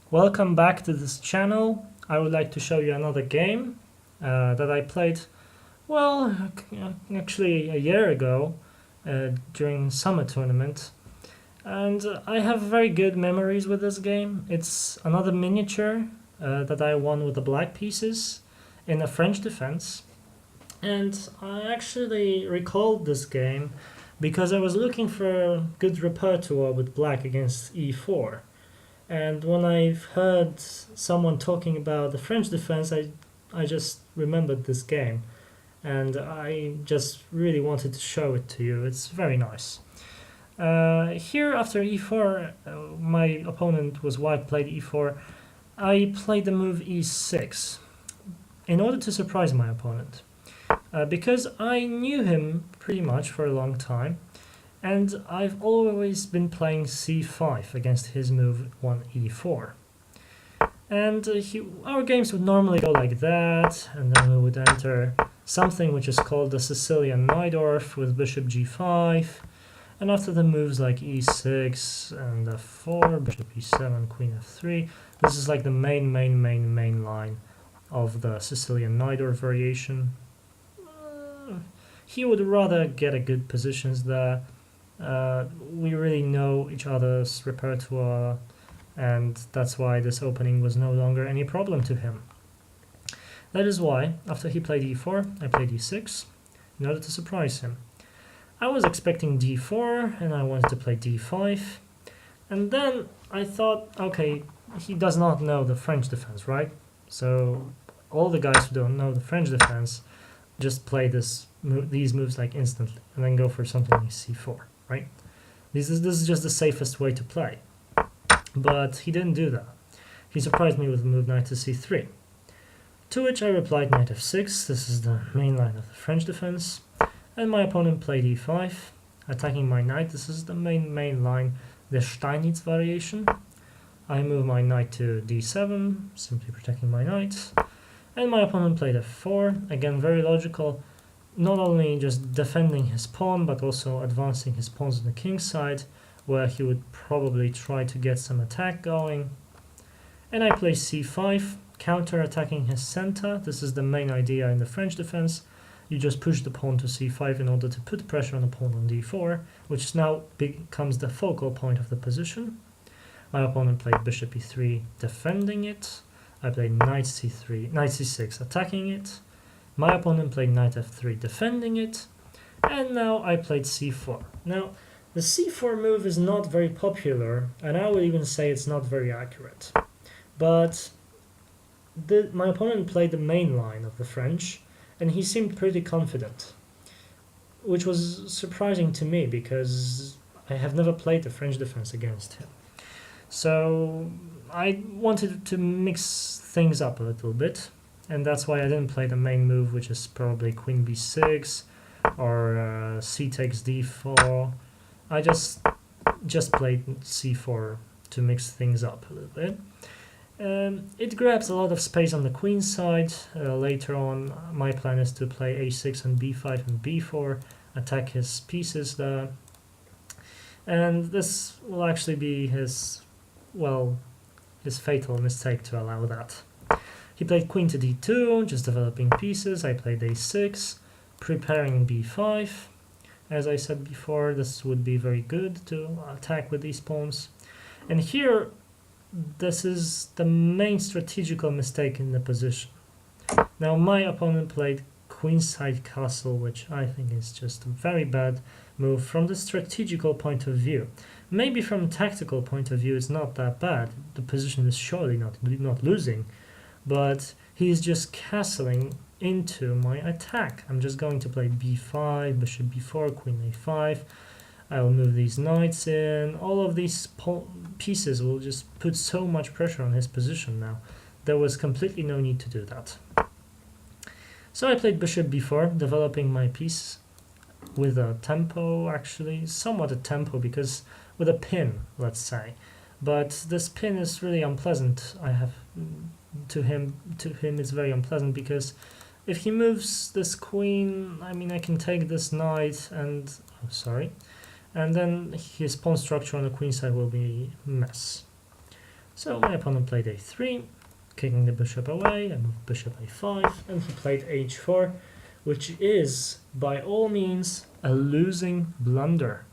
Welcome back to this channel. I would like to show you another game that I played, well, actually a year ago during summer tournament. And I have very good memories with this game. It's another miniature that I won with the black pieces in a French defense. And I actually recalled this game because I was looking for a good repertoire with black against e4. And when I've heard someone talking about the French defense, I just remembered this game. And I just really wanted to show it to you. It's very nice. Here, after e4, my opponent was white, played e4. I played the move e6 in order to surprise my opponent. Because I knew him pretty much for a long time. And I've always been playing c5 against his move 1e4. And our games would normally go like that, and then we would enter something which is called the Sicilian Najdorf with bishop g5. And after the moves like e6 and f4, bishop e7, queen f3, this is like the main line of the Sicilian Najdorf variation. He would rather get a good positions there. We really know each other's repertoire, and that's why this opening was no longer any problem to him. That is why, after he played e4, I played e6 in order to surprise him. I was expecting d4 and I wanted to play d5, and then I thought, okay, he does not know the French defense, right? So all the guys who don't know the French defense just play these moves like instantly and then go for something like c4. Right? This is just the safest way to play. But he didn't do that. He surprised me with the move knight to c3. To which I replied knight f6. This is the main line of the French defense. And my opponent played e5, attacking my knight. This is the main line, the Steinitz variation. I move my knight to d7, simply protecting my knight. And my opponent played f4. Again, very logical. Not only just defending his pawn, but also advancing his pawns on the king's side, where he would probably try to get some attack going. And I play c5, counter-attacking his center. This is the main idea in the French defense. You just push the pawn to c5 in order to put pressure on the pawn on d4, which now becomes the focal point of the position. My opponent played bishop e3, defending it. I played knight c3, knight c6, attacking it. My opponent played knight f3, defending it, and now I played c4. Now, the c4 move is not very popular, and I would even say it's not very accurate. But my opponent played the main line of the French, and he seemed pretty confident, which was surprising to me because I have never played the French defense against him. So I wanted to mix things up a little bit. And that's why I didn't play the main move, which is probably queen b6 or c takes d4. I just played c4 to mix things up a little bit. It grabs a lot of space on the queen side. Later on, my plan is to play a6 and b5 and b4, attack his pieces there. And this will actually be his fatal mistake to allow that. He played queen to d2, just developing pieces. I played a6, preparing b5. As I said before, this would be very good to attack with these pawns. And here, this is the main strategical mistake in the position. Now, my opponent played queenside castle, which I think is just a very bad move from the strategical point of view. Maybe from a tactical point of view, it's not that bad. The position is surely not losing. But he's just castling into my attack. I'm just going to play b5, bishop b4, queen a5. I will move these knights in. All of these pieces will just put so much pressure on his position now. There was completely no need to do that. So I played bishop b4, developing my piece with a tempo, actually, somewhat a tempo, because with a pin, let's say. But this pin is really unpleasant. To him it's very unpleasant because if he moves this queen, I mean, I can take this knight and then his pawn structure on the queen side will be a mess. So my opponent played a3, kicking the bishop away. I moved bishop a5, and he played h4, which is, by all means, a losing blunder,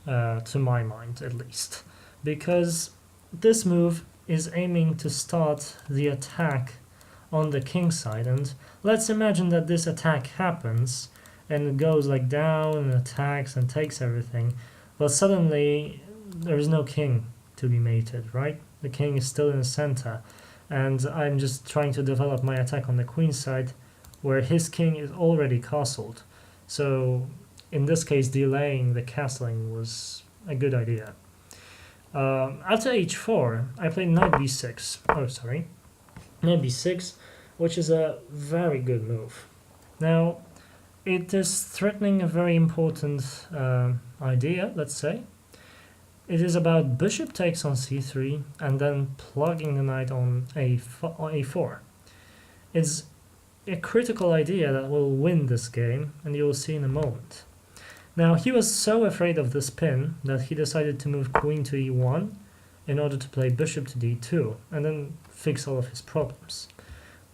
to my mind at least, because this move is aiming to start the attack on the king side, and let's imagine that this attack happens and it goes like down and attacks and takes everything, but suddenly there is no king to be mated, right? The king is still in the center, and I'm just trying to develop my attack on the queen side where his king is already castled. So in this case, delaying the castling was a good idea. After h4, I played knight b6. Oh, sorry. Knight b6, which is a very good move. Now, it is threatening a very important idea, let's say. It is about bishop takes on c3 and then plugging the knight on a4. It's a critical idea that will win this game, and you will see in a moment. Now, he was so afraid of this pin that he decided to move queen to e1 in order to play bishop to d2 and then fix all of his problems.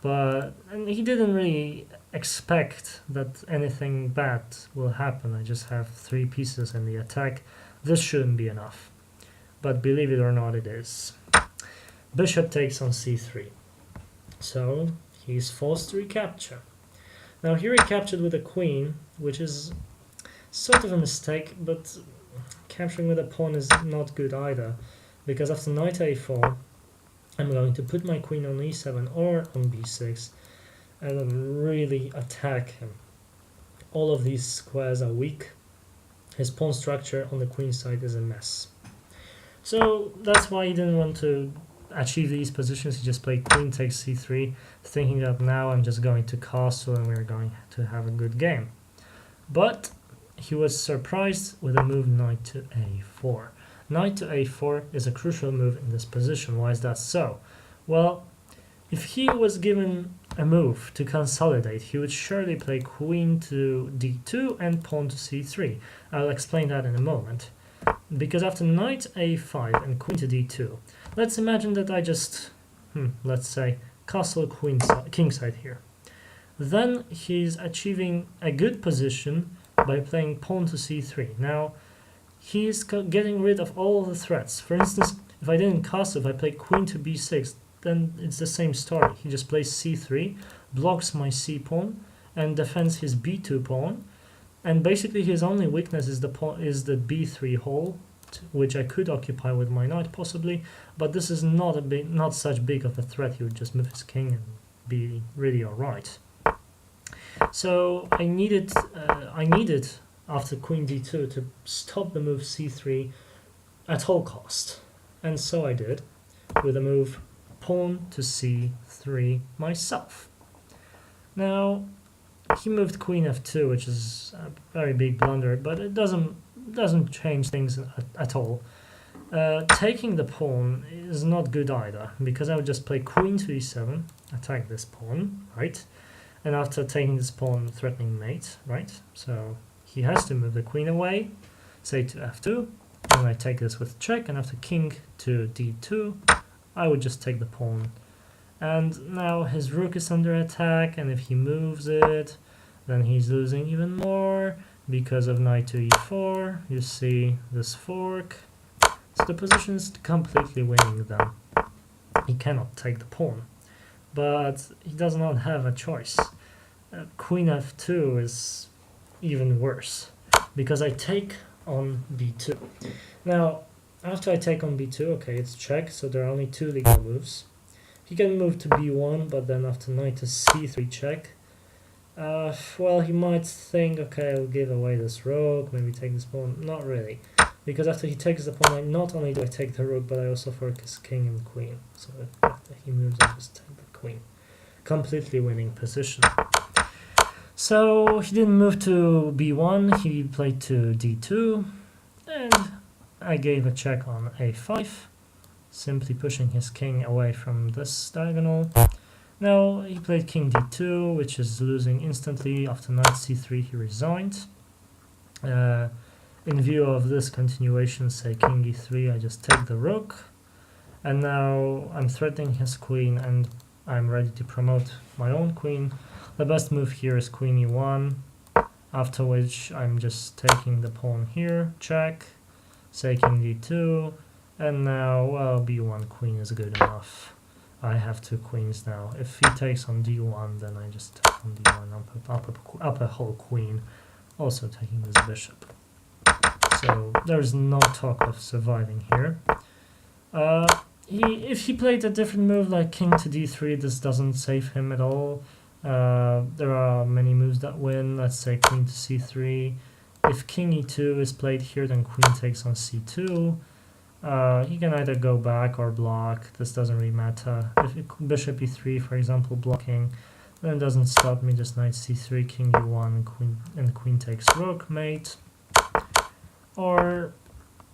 And he didn't really expect that anything bad will happen. I just have 3 pieces in the attack. This shouldn't be enough. But believe it or not, it is. Bishop takes on c3. So he's forced to recapture. Now he recaptured with a queen, which is sort of a mistake, but capturing with a pawn is not good either, because after knight a4, I'm going to put my queen on e7 or on b6 and then really attack him. All of these squares are weak. His pawn structure on the queen side is a mess. So that's why he didn't want to achieve these positions. He just played queen takes c3, thinking that now I'm just going to castle and we're going to have a good game. But he was surprised with a move knight to a4. Knight to a4 is a crucial move in this position. Why is that so? Well, if he was given a move to consolidate, he would surely play queen to d2 and pawn to c3. I'll explain that in a moment. Because after knight a5 and queen to d2, let's imagine that I just, let's say, castle kingside here. Then he's achieving a good position by playing pawn to c3. Now, he's getting rid of all the threats. For instance, if I didn't castle, if I play queen to b6, then it's the same story. He just plays c3, blocks my c pawn, and defends his b2 pawn. And basically his only weakness is the b3 hole, which I could occupy with my knight possibly, but this is not such big of a threat. He would just move his king and be really alright. So I needed after queen d2 to stop the move c3 at all cost, and so I did with a move pawn to c3 myself. Now he moved queen f2, which is a very big blunder, but it doesn't change things at all. Taking the pawn is not good either, because I would just play queen to e7, attack this pawn, right? And after taking this pawn, threatening mate, right? So he has to move the queen away, say to f2, and I take this with check, and after king to d2, I would just take the pawn. And now his rook is under attack, and if he moves it, then he's losing even more because of knight to e4. You see this fork. So the position is completely winning then. He cannot take the pawn, but he does not have a choice. Queen f2 is even worse, because I take on b2. Now, after I take on b2, okay, it's check, so there are only 2 legal moves. He can move to b1, but then after knight to c3 check, well, he might think, okay, I'll give away this rook, maybe take this pawn. Not really, because after he takes the pawn, not only do I take the rook, but I also fork his king and queen. So after he moves, I just take the queen. Completely winning position. So he didn't move to b1, he played to d2, and I gave a check on a5, simply pushing his king away from this diagonal. Now he played king d2, which is losing instantly. After knight c3 he resigned. In view of this continuation, say king e3, I just take the rook, And now I'm threatening his queen and I'm ready to promote my own queen. The best move here is queen e1, after which I'm just taking the pawn here, check, taking d2, and now, well, b1 queen is good enough. I have two queens now. If he takes on d1, then I just take on d1, up a whole queen, also taking this bishop. So there's no talk of surviving here. If he played a different move like king to d3, this doesn't save him at all. There are many moves that win. Let's say queen to c3. If king e2 is played here, then queen takes on c2. He can either go back or block. This doesn't really matter. If bishop e3, for example, blocking, then it doesn't stop me. Just knight c3, king e1, and queen takes rook, mate. Or,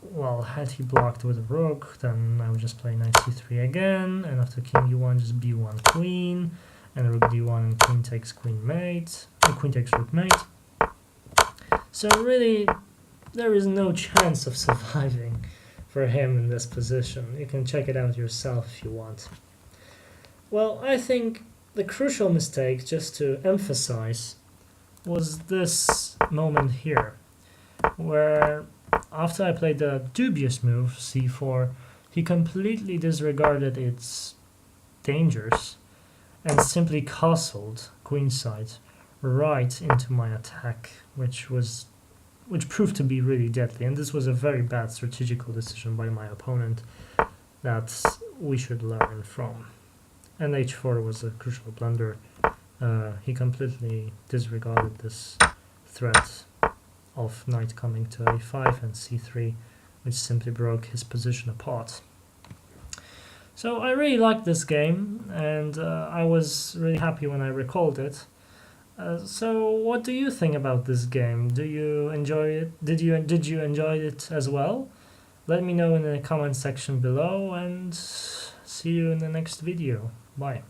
well, had he blocked with a rook, then I would just play knight c3 again, and after king e1, just b1 queen, and rook d1, and queen takes queen mate, and queen takes rook mate. So really, there is no chance of surviving for him in this position. You can check it out yourself if you want. Well, I think the crucial mistake, just to emphasize, was this moment here, where after I played the dubious move, c4, he completely disregarded its dangers and simply castled queenside right into my attack, which proved to be really deadly. And this was a very bad strategical decision by my opponent that we should learn from. And h4 was a crucial blunder. He completely disregarded this threat of knight coming to a5 and c3, which simply broke his position apart. So I really liked this game, and I was really happy when I recalled it. So what do you think about this game? Do you enjoy it? Did you enjoy it as well? Let me know in the comment section below, and see you in the next video. Bye.